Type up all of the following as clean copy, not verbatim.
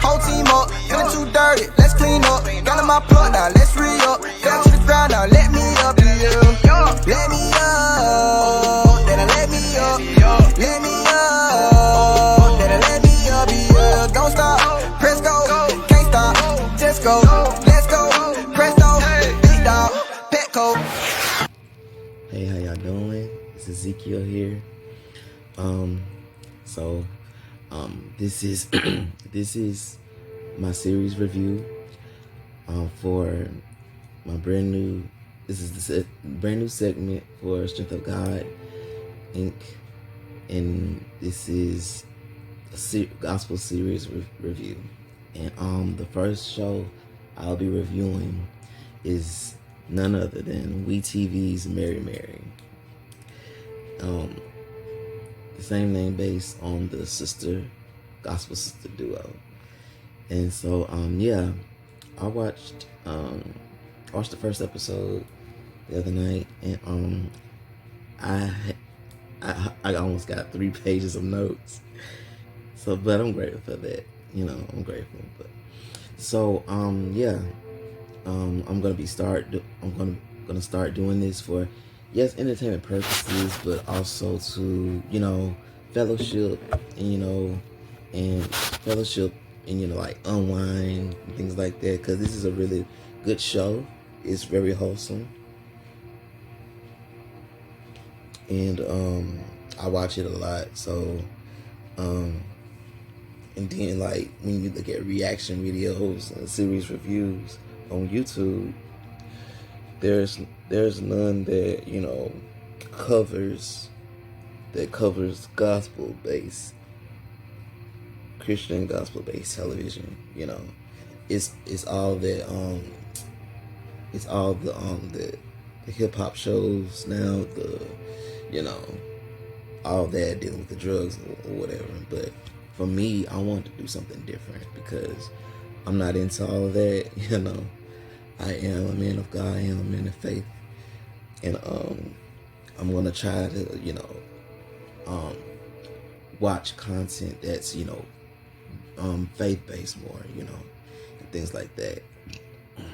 whole team up. Feeling too dirty, let's clean up. Got in my plug now, let's re-up. Down to the ground now, let me up, yeah. Let me up, then let me up. Let me up, then let me up, yeah. Don't stop, press go, can't stop, just go. Let's go, press go, big dog, Petco. Hey, how y'all doing? It's Ezekiel here. This is this is my series review for my brand new. This is the brand new segment for Strength of God Inc. And this is a gospel series review. And the first show I'll be reviewing is none other than WeTV's Mary Mary. The same name based on the gospel sister duo. And so yeah, I watched the first episode the other night, and I almost got 3 pages of notes. So, but I'm grateful for that. I'm grateful. But so yeah, I'm gonna start doing this for, yes, entertainment purposes, but also to fellowship and like unwind and things like that, because this is a really good show. It's very wholesome, and I watch it a lot. So and then, like, when you look at reaction videos and series reviews on YouTube, there's none that covers Christian gospel based television. It's all that it's all the hip hop shows now, all that dealing with the drugs or whatever. But for me, I want to do something different because I'm not into all of that. I am a man of God. I am a man of faith, and I'm gonna try to watch content that's faith based more, and things like that.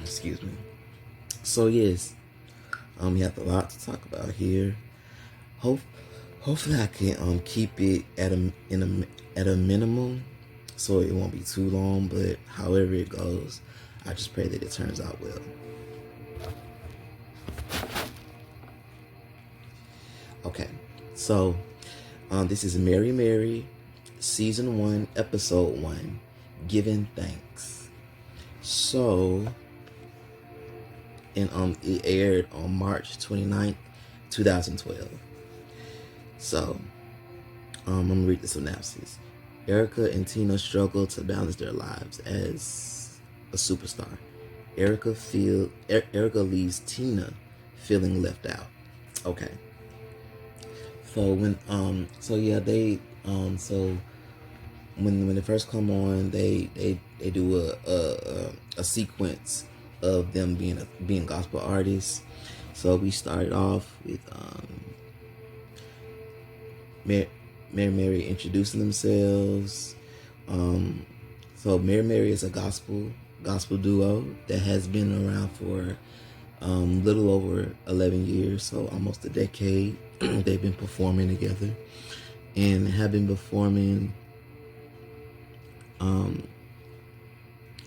Excuse me. So yes, we have a lot to talk about here. Hopefully I can keep it at a minimum, so it won't be too long. But however it goes, I just pray that it turns out well. Okay, so this is Mary Mary, Season 1, Episode 1, Giving Thanks. So, and it aired on March 29th, 2012. So, I'm gonna read the synopsis. Erica and Tina struggle to balance their lives as a superstar. Erica leaves Tina feeling left out. Okay. So when when they first come on, they do a sequence of them being gospel artists. So we started off with Mary introducing themselves. So Mary is a gospel duo that has been around for little over 11 years, so almost a decade. They've been performing together and have been performing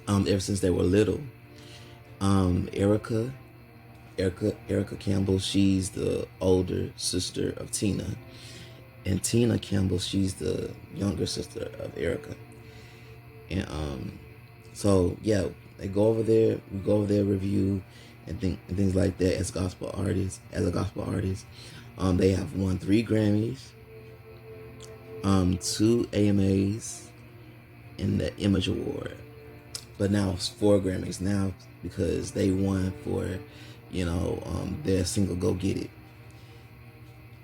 ever since they were little. Erica Campbell, she's the older sister of Tina, and Tina Campbell, she's the younger sister of Erica. And so yeah, they go over there. We go over there, review and things like that as a gospel artist. They have won 3 Grammys, 2 AMAs, and the Image Award. But now it's 4 Grammys now because they won for their single "Go Get It."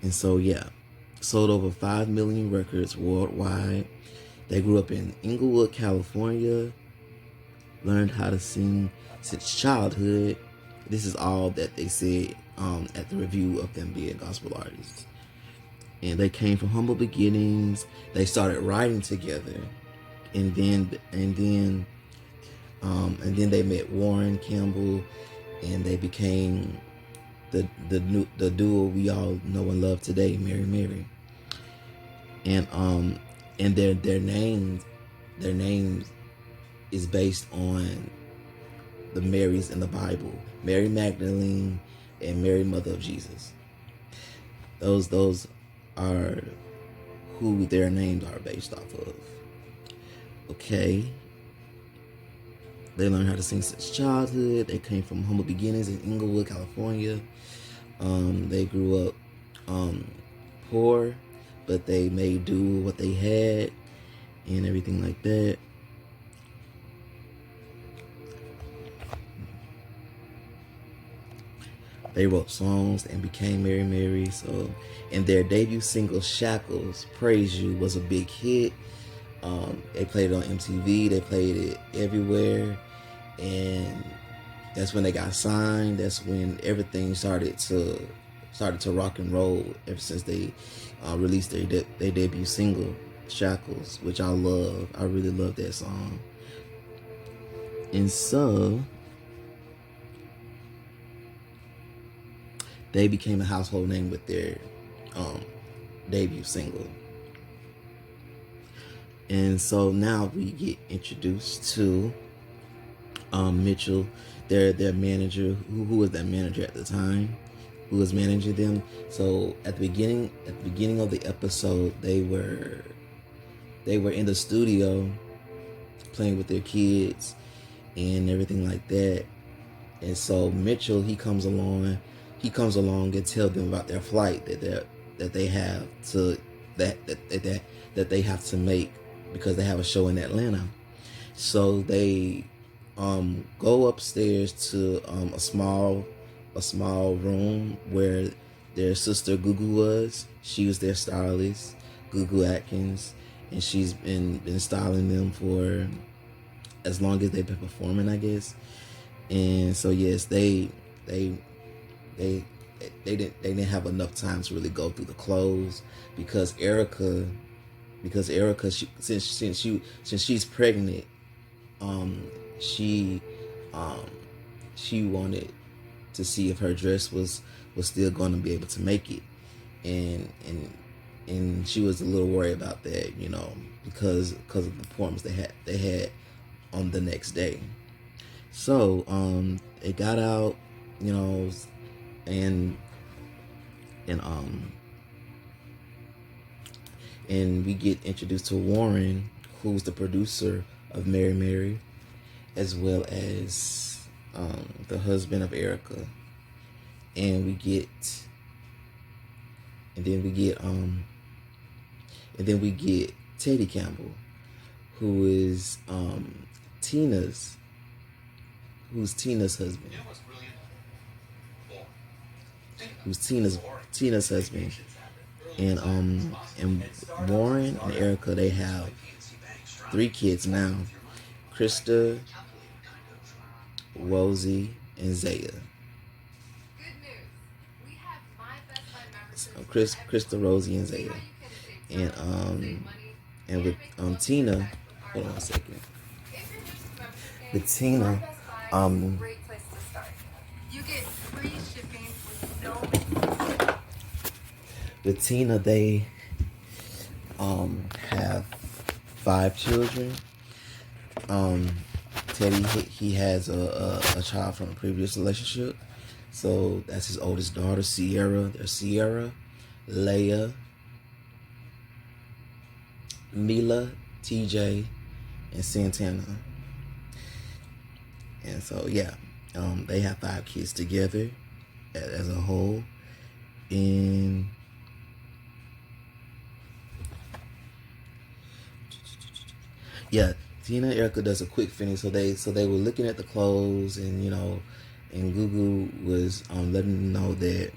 And so yeah, sold over 5 million records worldwide. They grew up in Inglewood, California, learned how to sing since childhood. This is all that they said at the review of them being gospel artists. And they came from humble beginnings. They started writing together and then they met Warren Campbell, and they became the duo we all know and love today, Mary. And their names is based on the Marys in the Bible, Mary Magdalene and Mary, mother of Jesus. Those are who their names are based off of. Okay. They learned how to sing since childhood. They came from humble beginnings in Inglewood, California. They grew up poor, but they made do with what they had and everything like that. They wrote songs and became Mary. So, and their debut single "Shackles," "Praise You," was a big hit. They played it on MTV. They played it everywhere, and that's when they got signed. That's when everything started to rock and roll. Ever since they released their debut single "Shackles," which I love. I really love that song. And so they became a household name with their debut single. And so now we get introduced to Mitchell, their manager, who was that manager at the time, who was managing them. So at the beginning of the episode, they were in the studio playing with their kids and everything like that. And so Mitchell, he comes along and tells them about their flight that they have to make, because they have a show in Atlanta. So they go upstairs to a small room where their sister Gugu was. She was their stylist, Gugu Atkins, and she's been styling them for as long as they've been performing, I guess. And so yes, they didn't have enough time to really go through the clothes, because Erica, since she's pregnant, she wanted to see if her dress was still going to be able to make it, and she was a little worried about that, because of the performance they had on the next day. So it got out, and we get introduced to Warren, who's the producer of Mary, as well as the husband of Erica. And then we get Teddy Campbell, who is Tina's husband. Who's Tina's husband. And Warren and Erica, they have 3 kids now: Krista, Rosie, and Zaya. So Krista, Rosie, and Zaya. And with Tina, hold on a second. With Tina, you get free shipping with Tina, they have 5 children. Teddy, he has a child from a previous relationship. So that's his oldest daughter, Sierra. There's Sierra, Leia, Mila, TJ, and Santana. And so yeah, they have 5 kids together as a whole. And yeah, Tina and Erica does a quick finish. So they were looking at the clothes, and and Gugu was letting them know that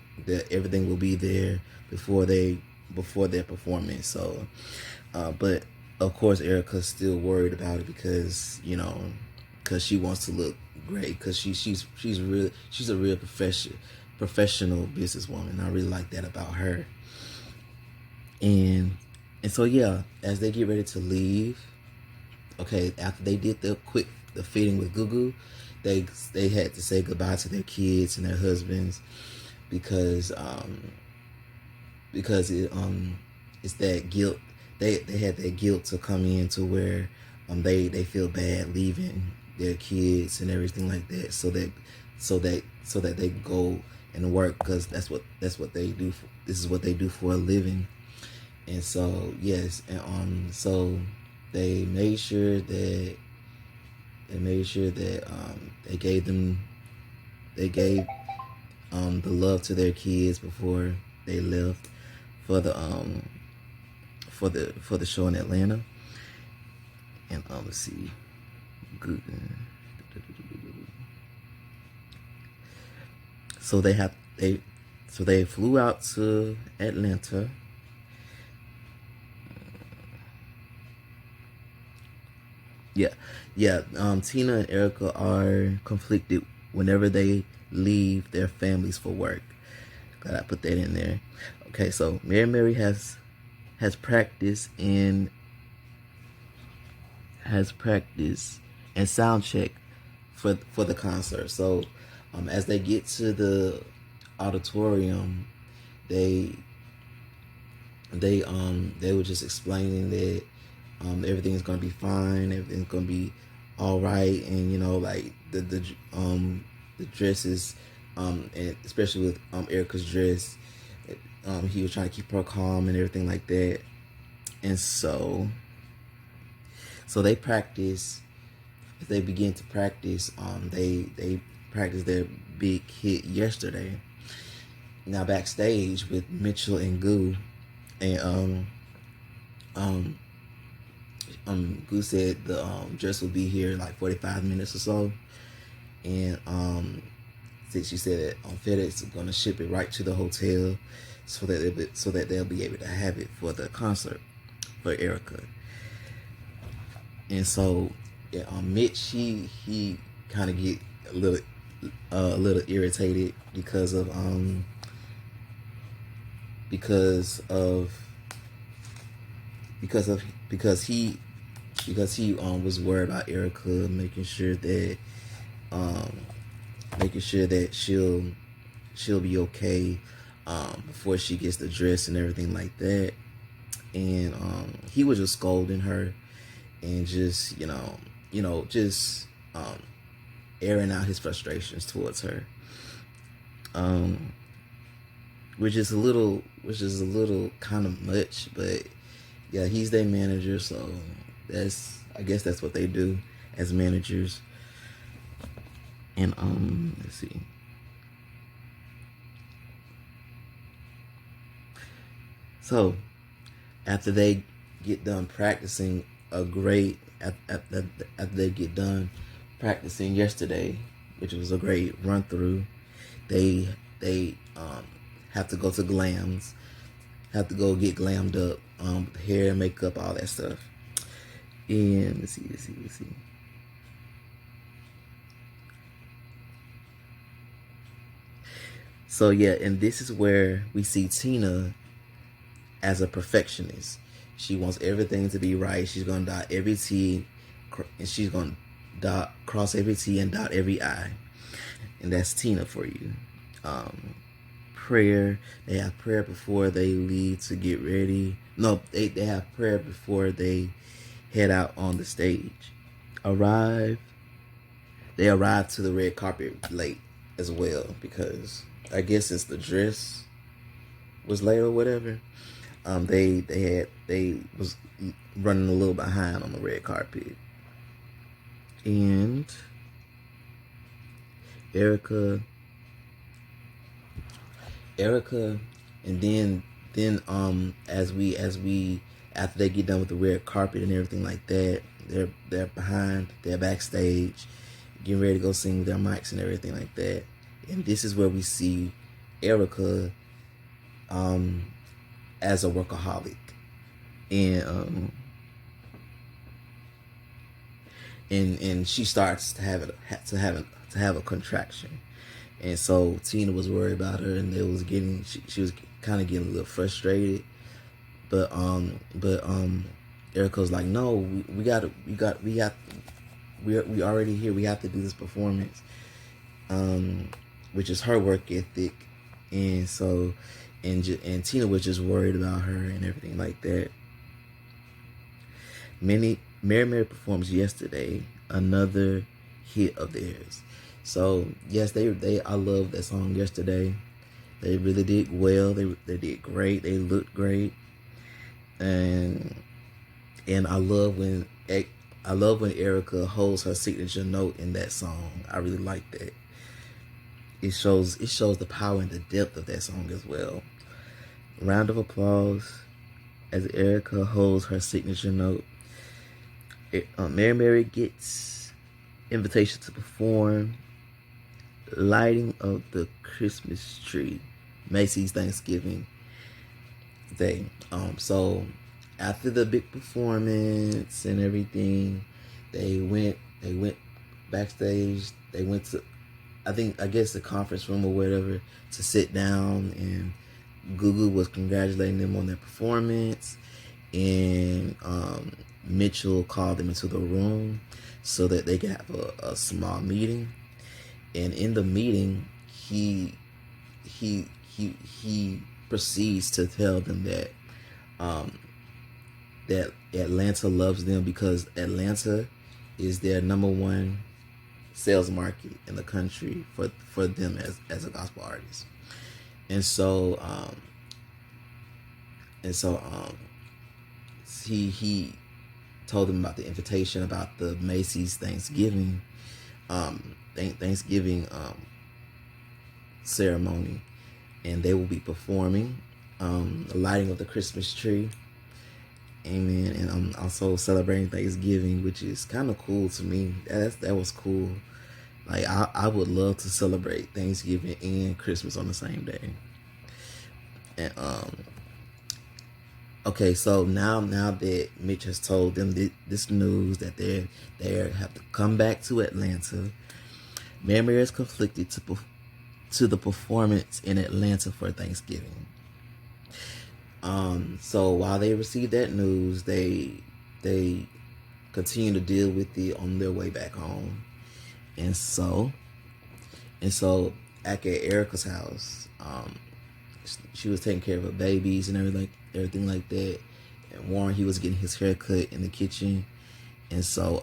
everything will be there before their performance. So, but of course Erica's still worried about it, because because she wants to look great, because she's a real professional businesswoman. I really like that about her. And so yeah, as they get ready to leave, okay, after they did the fitting with Gugu, they had to say goodbye to their kids and their husbands because it's that guilt. They had that guilt to come in to where they feel bad leaving their kids and everything like that, so that they go and work, because that's what they do. This is what they do for a living. And so yes, and so they made sure that they gave the love to their kids before they left for the for the show in Atlanta. And let's see, Google. So they flew out to Atlanta. Yeah. Tina and Erica are conflicted whenever they leave their families for work. Glad I put that in there. Okay, so Mary has practice and sound check for the concert. So as they get to the auditorium, they were just explaining that everything's gonna be fine, everything's gonna be all right, and like the dresses, and especially with Erica's dress, he was trying to keep her calm and everything like that. And so they practice. They begin to practice. They practiced their big hit yesterday. Now backstage with Mitchell and Goo, and Goo said the dress will be here in like 45 minutes or so, and she said that FedEx is gonna ship it right to the hotel, so that they'll be able to have it for the concert for Erica. And so Mitch, he kind of get a little irritated because he was worried about Erica, making sure that she'll be okay before she gets the dress and everything like that. And he was just scolding her and just airing out his frustrations towards her, which is a little kind of much. But yeah, he's their manager, so I guess that's what they do as managers. And let's see. So after they get done practicing after they get done practicing yesterday, which was a great run through, they have to go to Glams, have to go get glammed up, hair, makeup, all that stuff. And let's see. So yeah, and this is where we see Tina as a perfectionist. She wants everything to be right. She's gonna dot every T, and she's gonna cross every T and dot every I. And that's Tina for you. Prayer. They have prayer before they leave to get ready. No, they have prayer before they head out on the stage. They arrive to the red carpet late as well, because I guess since the dress was late or whatever, they was running a little behind on the red carpet. And Erica, and then as we after they get done with the red carpet and everything like that, they're backstage, getting ready to go sing with their mics and everything like that. And this is where we see Erica as a workaholic, and she starts to have a contraction. And so Tina was worried about her, and she was kind of getting a little frustrated. But Erica's like, no, we already here. We have to do this performance, which is her work ethic, and so, and Tina was just worried about her and everything like that. Mary performs yesterday, another hit of theirs. So yes, I love that song yesterday. They really did well. They did great. They looked great, and I love when Erica holds her signature note in that song. I really like that. It shows the power and the depth of that song as well. Round of applause as Erica holds her signature note. Mary gets invitation to perform lighting of the Christmas tree, Macy's Thanksgiving Day. So after the big performance and everything, they went backstage. They went to, I guess the conference room or whatever, to sit down, and Gugu was congratulating them on their performance, and Mitchell called them into the room so that they could have a small meeting. And in the meeting, he proceeds to tell them that that Atlanta loves them because Atlanta is their number one sales market in the country for them as a gospel artist. And so he told them about the invitation, about the Macy's Thanksgiving ceremony, and they will be performing the lighting of the Christmas tree. Amen. And I'm also celebrating Thanksgiving, which is kind of cool to me. That was cool. Like I would love to celebrate Thanksgiving and Christmas on the same day. And okay, so now that Mitch has told them this news that they have to come back to Atlanta, Mary is conflicted to the performance in Atlanta for Thanksgiving. So while they receive that news, they continue to deal with it on their way back home. And so back at Erica's house, she was taking care of her babies and everything like that. And Warren, he was getting his hair cut in the kitchen. And so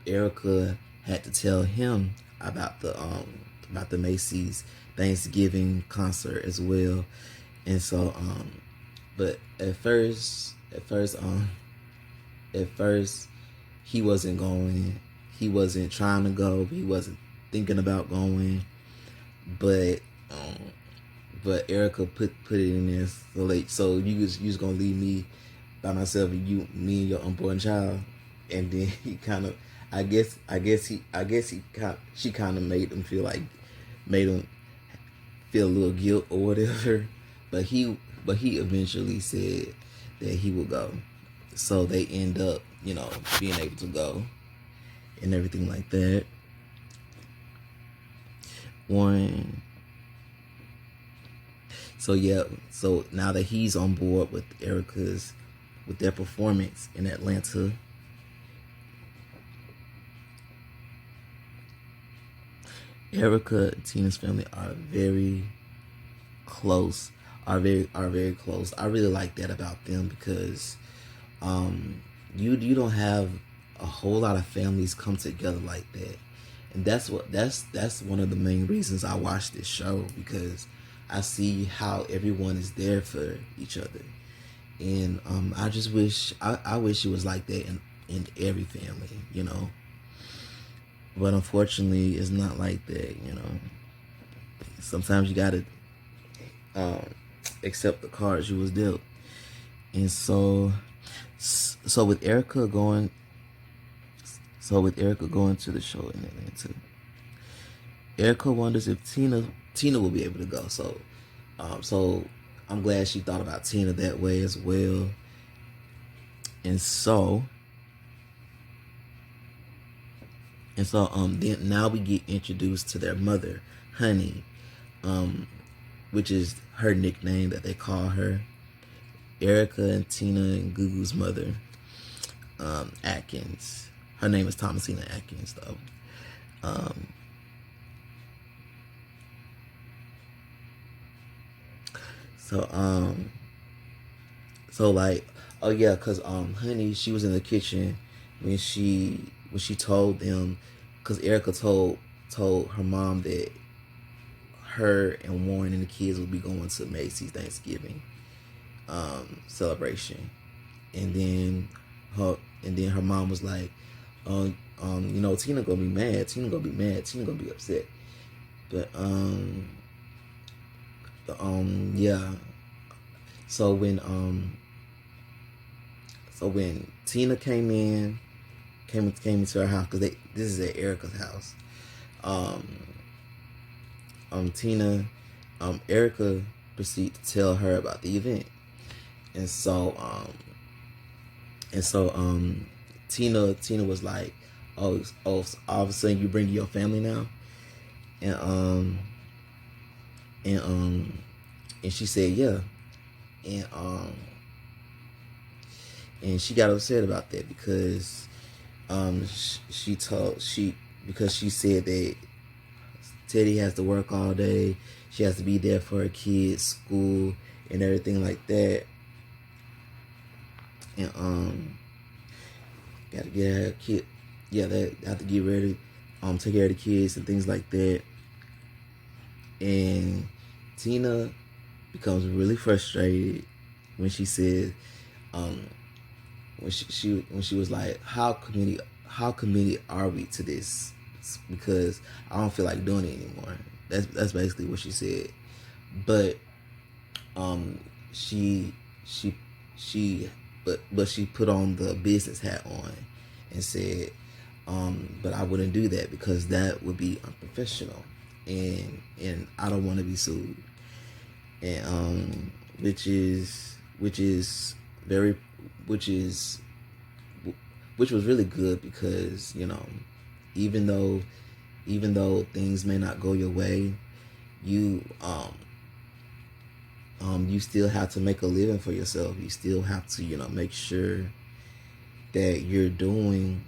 Erica had to tell him about the Macy's Thanksgiving concert as well. And so but at first he wasn't going. He wasn't trying to go. He wasn't thinking about going. But Erica put it in there so you was gonna leave me by myself, and me and your unborn child. And then he kind of, she kind of made him feel a little guilt or whatever. But he eventually said that he would go. So they end up, being able to go and everything like that. So now that he's on board with their performance in Atlanta, Erica and Tina's family are very close. Are very close. I really like that about them because you don't have a whole lot of families come together like that. And that's one of the main reasons I watch this show, because I see how everyone is there for each other. And I just wish I wish it was like that in every family, But unfortunately, it's not like that, Sometimes you gotta accept the cards you was dealt. And so with Erica going to the show in Atlanta, Erica wonders if Tina will be able to go. So I'm glad she thought about Tina that way as well. And so then now we get introduced to their mother, Honey, which is her nickname that they call her. Erica and Tina and Gugu's mother, Atkins. Her name is Thomasina Atkins, though. Um, so like, oh yeah, cause Honey, she was in the kitchen when she told them, cause Erica told her mom that her and Warren and the kids would be going to Macy's Thanksgiving celebration, and then her mom was like, Tina gonna be mad, Tina gonna be mad, Tina gonna be upset, but yeah. So when Tina came into her house, because this is at Erica's house. Tina, Erica proceeded to tell her about the event, and so Tina was like, oh, so all of a sudden you bring your family now, and and she said yeah, and she got upset about that because because she said that Teddy has to work all day, she has to be there for her kids' school and everything like that, and gotta get her kid, they have to get ready, take care of the kids and things like that, and Tina becomes really frustrated when she said, when she was like, how committed are we to this? Because I don't feel like doing it anymore. That's basically what she said. But she put on the business hat on and said, but I wouldn't do that because that would be unprofessional, and I don't want to be sued, and which was really good because, even though things may not go your way, you you still have to make a living for yourself. You still have to, make sure that you're doing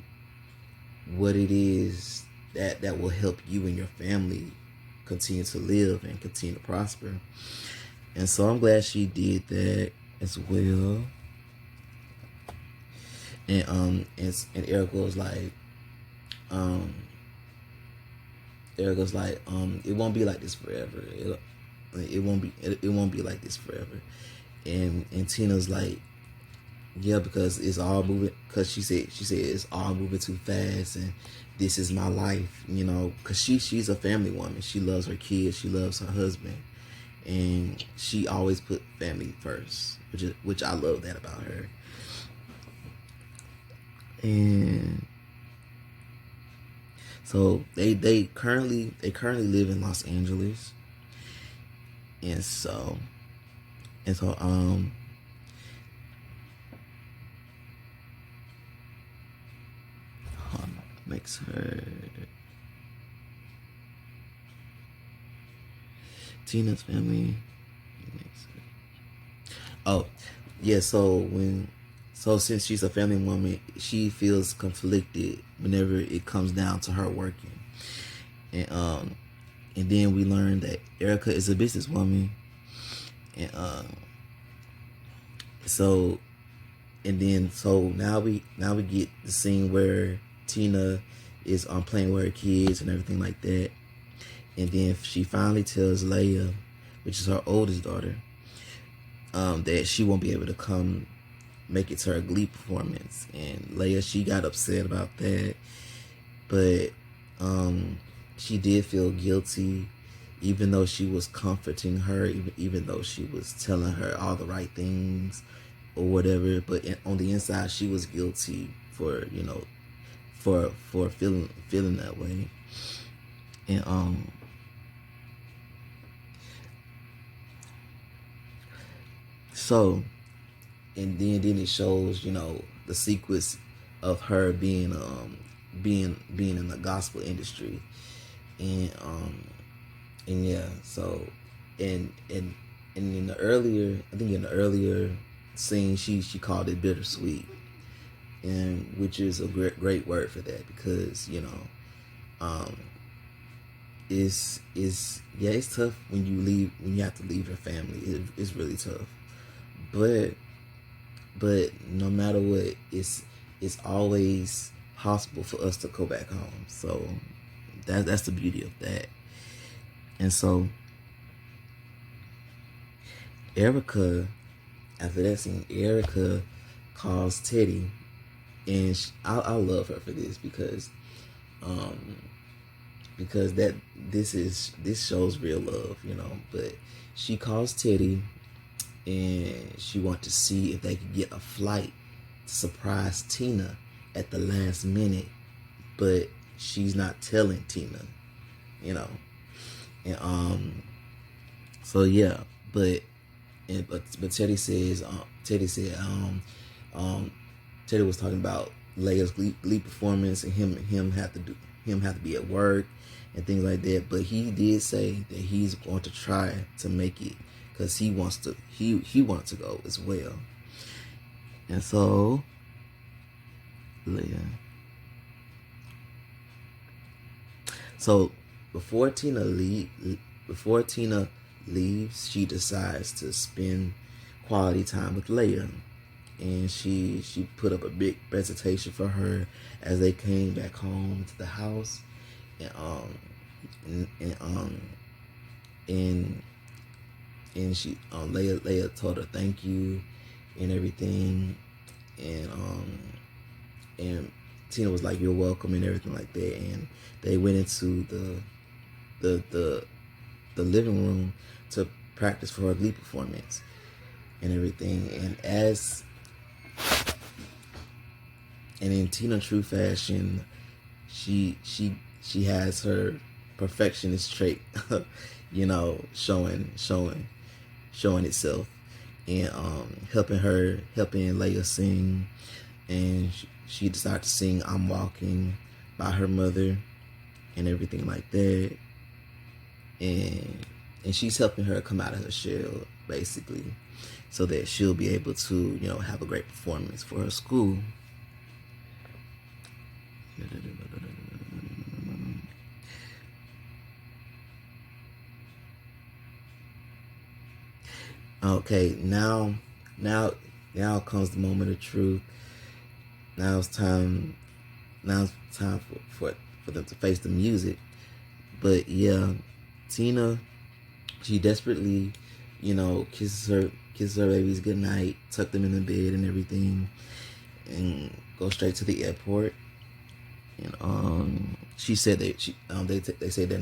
what it is that will help you and your family continue to live and continue to prosper. And so I'm glad she did that as well. And Erica was like, it won't be like this forever. It won't be like this forever. And Tina's like, yeah, because it's all moving. Because she said it's all moving too fast, and this is my life, Because she's a family woman. She loves her kids. She loves her husband, and she always put family first, which I love that about her. And so they currently live in Los Angeles, and so makes her Tina's family. Oh, yeah. So since she's a family woman, she feels conflicted whenever it comes down to her working, and then we learned that Erica is a businesswoman, and so now we get the scene where Tina is playing with her kids and everything like that, and then she finally tells Leia, which is her oldest daughter, that she won't be able to come make it to her Glee performance. And Leia, she got upset about that, but she did feel guilty, even though she was comforting her, even though she was telling her all the right things or whatever. But on the inside, she was guilty for for feeling that way. And so, and then it shows, the sequence of her being in the gospel industry, and yeah. So, and in the earlier, I think in the earlier scene, she called it bittersweet, and which is a great word for that, because um, it's tough when you have to leave your family. It's really tough, but no matter what, it's always possible for us to go back home. So that's the beauty of that. And so Erica, after that scene, Erica calls Teddy, and I love her for this, because that this shows real love, But she calls Teddy, and she wants to see if they could get a flight to surprise Tina at the last minute, but she's not telling Tina, and so yeah, but Teddy says Teddy said Teddy was talking about Leia's glee performance, and him have to be at work and things like that, but he did say that he's going to try to make it, because he wants to go as well. And so Leia, so before Tina leaves, she decides to spend quality time with Leia, and she put up a big presentation for her as they came back home to the house, and she Leia told her thank you and everything, and Tina was like, you're welcome, and everything like that, and they went into the living room to practice for her glee performance and everything. And in Tina true fashion, she has her perfectionist trait, showing itself, and helping Leia sing, and she decided to sing "I'm Walking" by her mother and everything like that, and she's helping her come out of her shell, basically, so that she'll be able to have a great performance for her school. Okay, now comes the moment of truth. Now it's time for them to face the music. But yeah, Tina, she desperately, kisses her babies goodnight, tuck them in the bed and everything, and go straight to the airport. And she said that they say their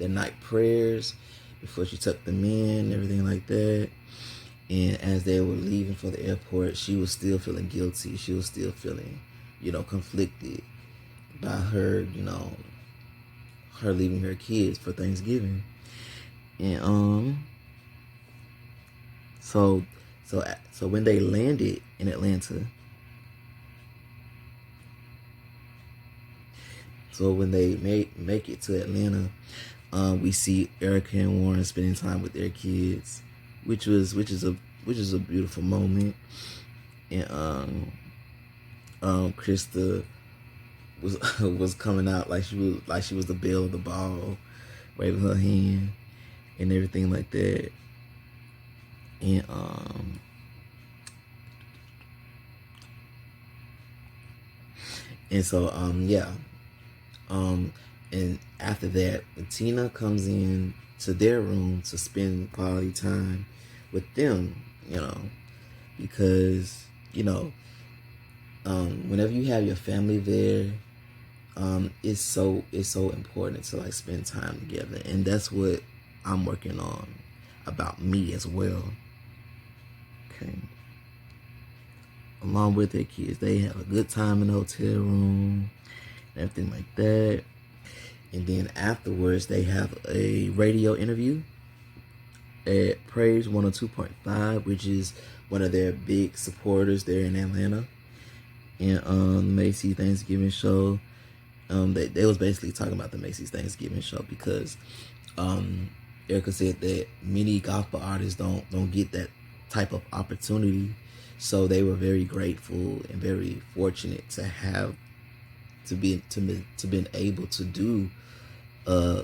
night prayers before she tucked them in, everything like that. And as they were leaving for the airport, she was still feeling guilty. She was still feeling, conflicted by her, her leaving her kids for Thanksgiving. And so when they landed in Atlanta, so when they make it to Atlanta, we see Erica and Warren spending time with their kids, which is a beautiful moment. And Krista was coming out like she was the belle of the ball, waving her hand and everything like that. And so and after that, Tina comes in to their room to spend quality time with them, because whenever you have your family there, it's so important to spend time together, and that's what I'm working on about me as well. Okay. Along with their kids, they have a good time in the hotel room, everything like that. And then afterwards, they have a radio interview at Praise 102.5, which is one of their big supporters there in Atlanta. And Macy's Thanksgiving show. They was basically talking about the Macy's Thanksgiving show, because Erica said that many gospel artists don't get that type of opportunity. So they were very grateful and very fortunate to have to been able to do uh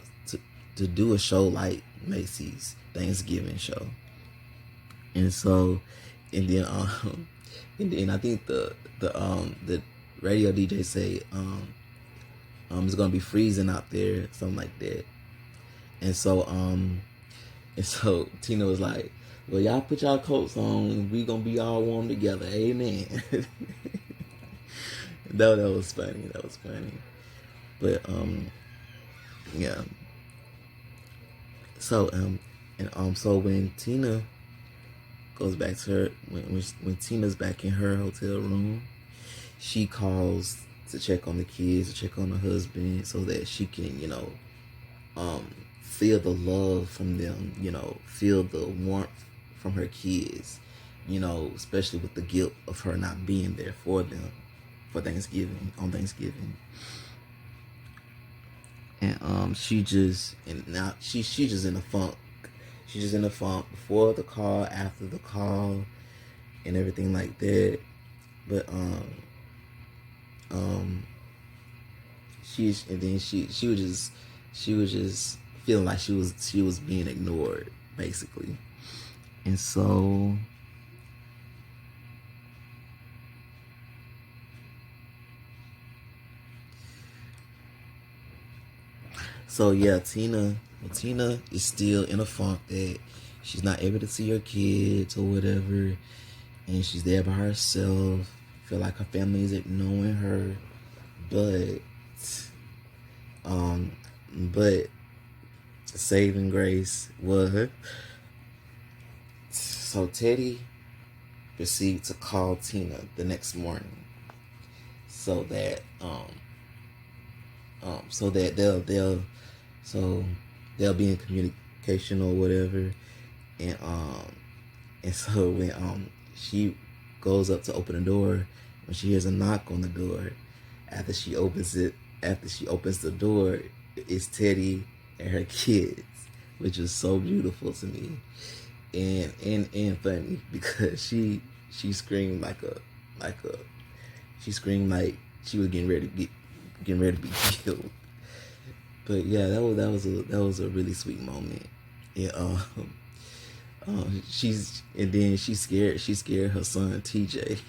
to do a show like Macy's Thanksgiving show. And so, and then and I think the radio DJ say it's gonna be freezing out there, something like that. And so Tina was like, well, y'all put y'all coats on and we gonna be all warm together, amen. that was funny. That was funny. But yeah. So so when Tina goes back to her, when Tina's back in her hotel room, she calls to check on the kids, to check on her husband, so that she can, feel the love from them, feel the warmth from her kids, especially with the guilt of her not being there for them on Thanksgiving. And she's just in a funk. She's just in a funk before the call, after the call, and everything like that. But she was just feeling like she was being ignored, basically. And so yeah, Tina is still in a funk that she's not able to see her kids or whatever, and she's there by herself. Feel like her family is ignoring her, but saving grace was, so Teddy proceeded to call Tina the next morning, so that they'll be in communication or whatever. And so when she goes up to open the door, when she hears a knock on the door, after she opens the door, it's Teddy and her kids, which is so beautiful to me, and funny, because she screamed like she screamed like she was getting ready to be killed. But yeah, that was a really sweet moment. Yeah, she scared her son TJ.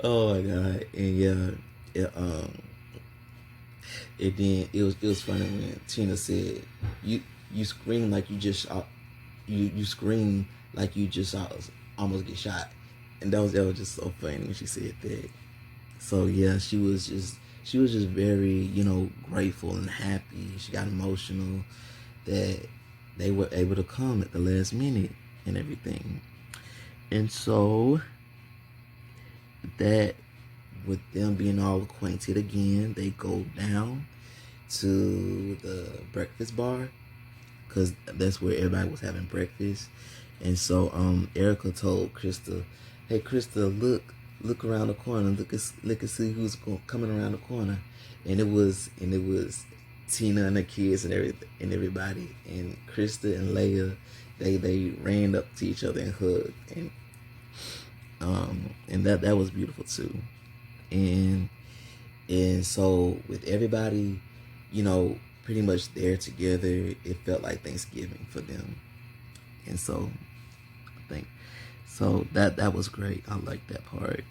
Oh my god. And and then it was funny when Tina said, you scream like you just you scream like you just almost get shot. And that was just so funny when she said that. So yeah, she was just very, grateful and happy. She got emotional that they were able to come at the last minute and everything. And so that, with them being all acquainted again, they go down to the breakfast bar, because that's where everybody was having breakfast. And so Erica told Krista, hey Krista, look around the corner, look and see who's coming around the corner. And it was Tina and the kids and everybody. And Krista and Leia, they ran up to each other and hugged, and that was beautiful too. And so with everybody, pretty much there together, it felt like Thanksgiving for them. And so I think so that was great. I like that part.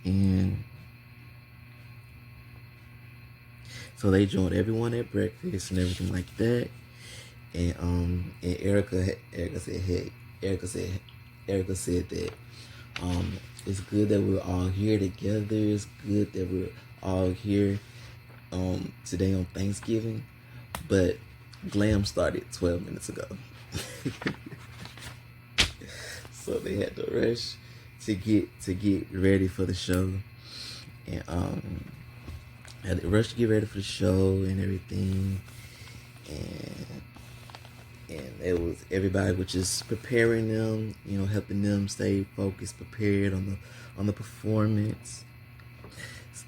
And so they joined everyone at breakfast and everything like that. And Erica said that it's good that we're all here together. It's good that we're all here today on Thanksgiving. But Glam started 12 minutes ago. So they had to rush to get ready for the show. And had to rush to get ready for the show and everything. And it was, everybody was just preparing them, helping them stay focused, prepared on the performance.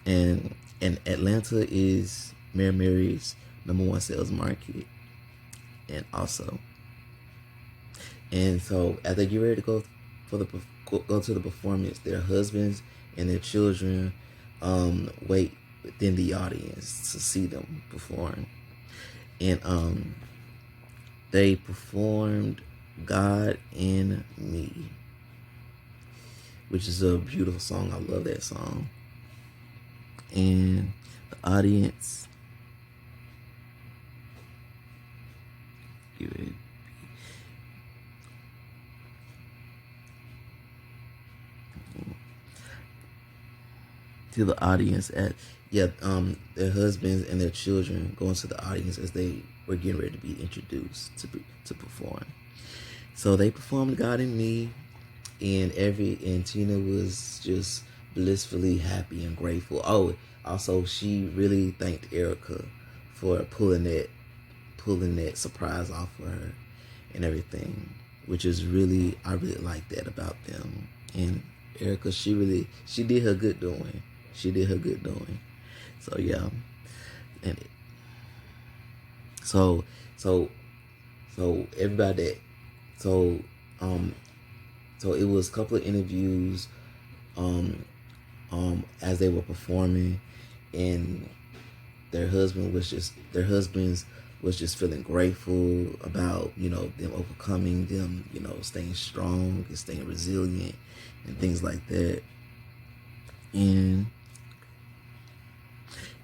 And Atlanta is Mary Mary's #1 sales market. And also, And so as they get ready to go to the performance, their husbands and their children wait within the audience to see them perform. And they performed God in Me, which is a beautiful song. I love that song. And the audience, give it, to the audience at their husbands and their children going to the audience as they were getting ready to be introduced to perform. So they performed God in Me, and Tina was just blissfully happy and grateful. Oh, also she really thanked Erica for pulling that surprise off for her and everything, which is I really like that about them. And Erica, she did her good doing. She did her good doing. So yeah, and so so so everybody that so so it was a couple of interviews as they were performing, and their husbands was just feeling grateful about them overcoming, them staying strong and staying resilient and things like that.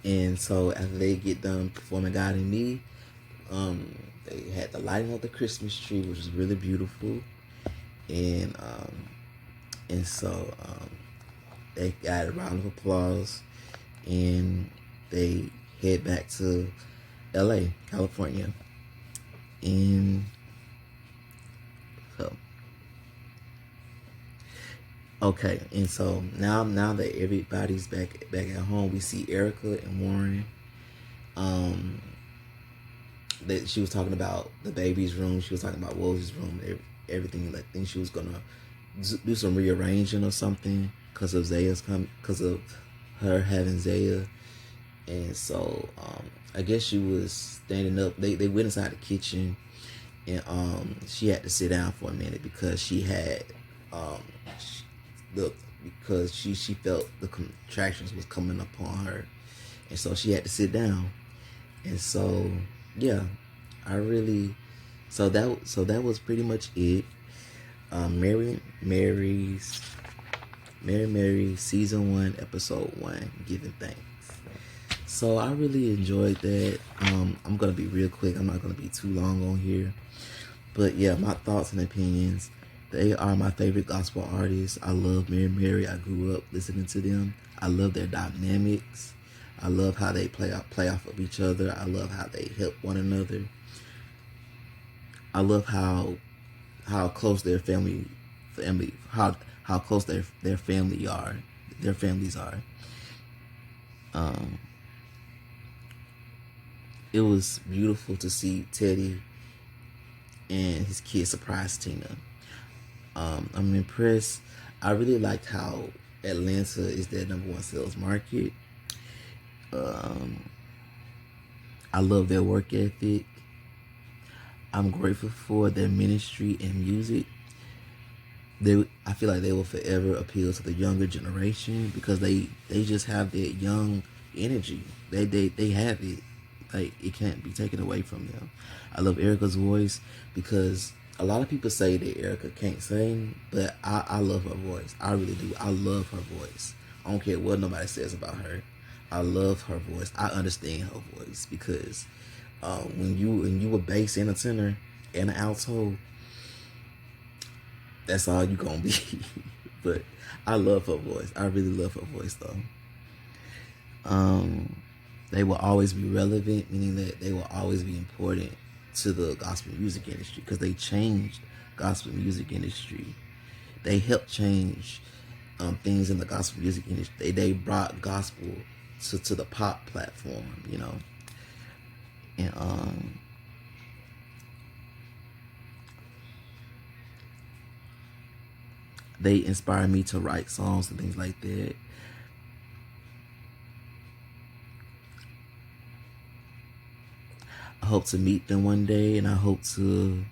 And so after they get done performing God in Me, they had the lighting of the Christmas tree, which was really beautiful. And so they got a round of applause, and they head back to LA, California. And so okay, and so now that everybody's back at home, we see Erica and Warren. That she was talking about the baby's room. She was talking about Wolsey's room, everything. Like, think she was gonna do some rearranging or something because of her having Zaya. And so I guess she was standing up. They went inside the kitchen, and she had to sit down for a minute because she had because she felt the contractions was coming upon her, and so she had to sit down. And so yeah, so that was pretty much it. Mary season 1 episode 1, Giving Thanks. So I really enjoyed that. I'm gonna be real quick. I'm not gonna be too long on here, but yeah, my thoughts and opinions. They are my favorite gospel artists. I love Mary. I grew up listening to them. I love their dynamics. I love how they play off of each other. I love how they help one another. I love how close their how close their families are. It was beautiful to see Teddy and his kid surprise Tina. I'm impressed. I really liked how Atlanta is their #1 sales market. I love their work ethic. I'm grateful for their ministry and music. I feel like they will forever appeal to the younger generation because they just have that young energy. They have it. Like, it can't be taken away from them. I love Erica's voice because a lot of people say that Erica can't sing, but I love her voice. I really do. I love her voice. I don't care what nobody says about her. I love her voice. I understand her voice because when you a bass and a tenor and an alto, that's all you gonna be. But I love her voice. I really love her voice though. They will always be relevant, meaning that they will always be important to the gospel music industry because they changed gospel music industry. They helped change things in the gospel music industry. They brought gospel to the pop platform, and they inspire me to write songs and things like that. I hope to meet them one day, and I hope to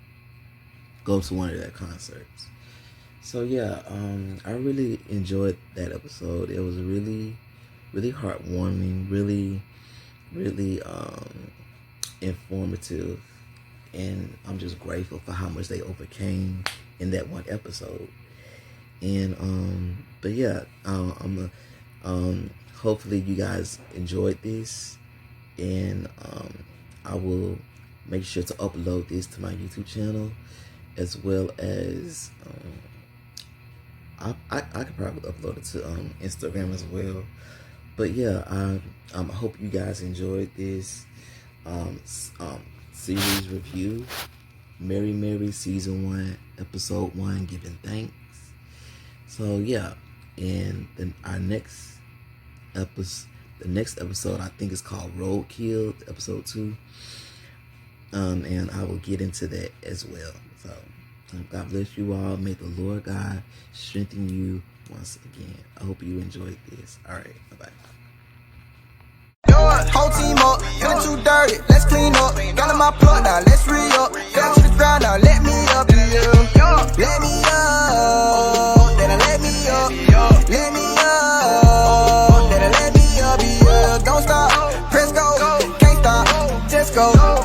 go to one of their concerts. So yeah, I really enjoyed that episode. It was really, really heartwarming, really, really informative, and I'm just grateful for how much they overcame in that one episode. And but yeah, hopefully you guys enjoyed this, and I will make sure to upload this to my YouTube channel, as well as I could probably upload it to Instagram as well. But yeah, I hope you guys enjoyed this series review, Mary Mary Season 1, Episode 1, Giving Thanks. So yeah, and then the next episode I think is called Roadkill, Episode 2. And I will get into that as well. So God bless you all. May the Lord God strengthen you once again. I hope you enjoyed this. All right, bye-bye. Whole team up, feeling too dirty, let's clean up. Got in my plug now, let's re-up. Fell to the ground now, let me up, yeah. Let me up, then I let me up. Let me up, then I let me up, yeah. Don't stop, press go, can't stop, just go.